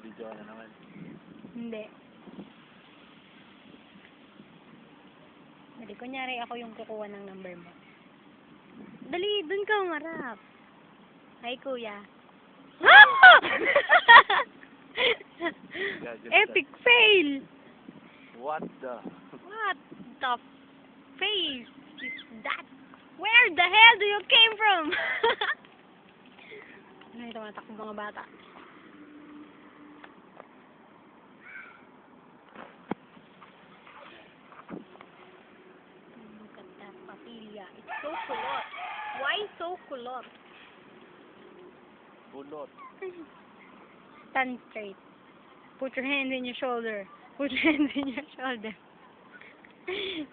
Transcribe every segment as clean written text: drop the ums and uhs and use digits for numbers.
Video ka na naman. Hindi. Dali, kunyari ako yung kukuha ng number mo. Dali, dun ka umarap. Hi, kuya. Epic fail! What the? What the face is that? Where the hell do you came from? Ano ito, mga takbo mga bata. Look at that papilya. It's so kulot. Why so kulot? Bulot. Stand straight. Put your hands in your shoulder. Put your hands in your shoulder.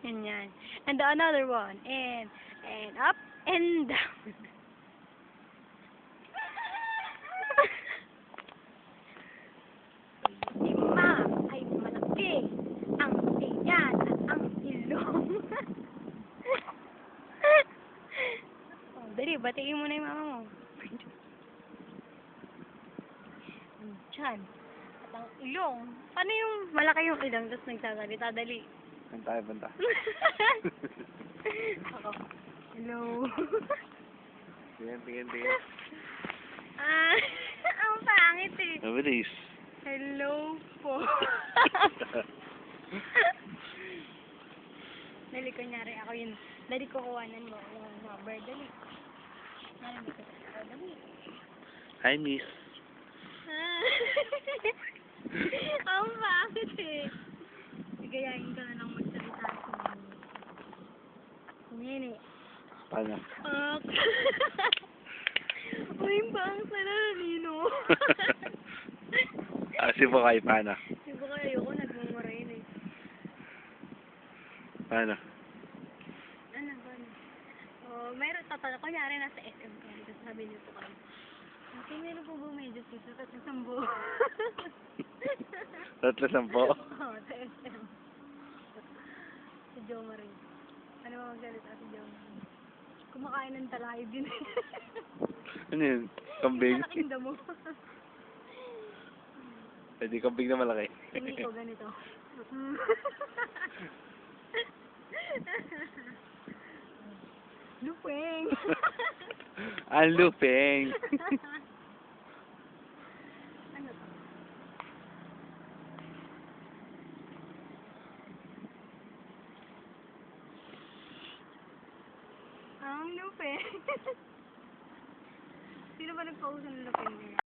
Ganyan. And another one. And up and down. Lima ay malaki ang tiyan at ang ilong. Oh, dali, batiin mo na yung mama mo. Ang tiyan at ang ilong. Paano yung malaki yung ilong tapos nagsasalita? Dali. Banta. Ako. Hello. Tingin. Ah, ang pangit eh. Mabilis. Hello po. Dali, kunyari ako yun. Dali, kukuhanan mo yung number. Dali. Dali. Hi, miss. Ah. Ang pangit eh. Gayahin ka na lang magsalita sa mga. Nini. Paano? Uy, bang sana nino. Sibo kayo, paano? Sibo kayo, ayoko nagmumurayin eh. Paano? Ano? Oh, mayroon tatanong. Kunyari nasa SM ka. Tapos sabi niyo po kayo. Okay, meron po ba medyo dito? Tapos nasambo. 310? Oo, sa SM. Si Jo Marie. Ano mo magsalita si Jo Marie? Kumakain ng talayo din. Ano yun? Kambing? Malaking damo. Hindi, kambing na malaki. Hindi ko ganito. Lupeng. Ang lupeng. Ano to? Ang lupeng. Sino ba nagpauso ng lupeng niya?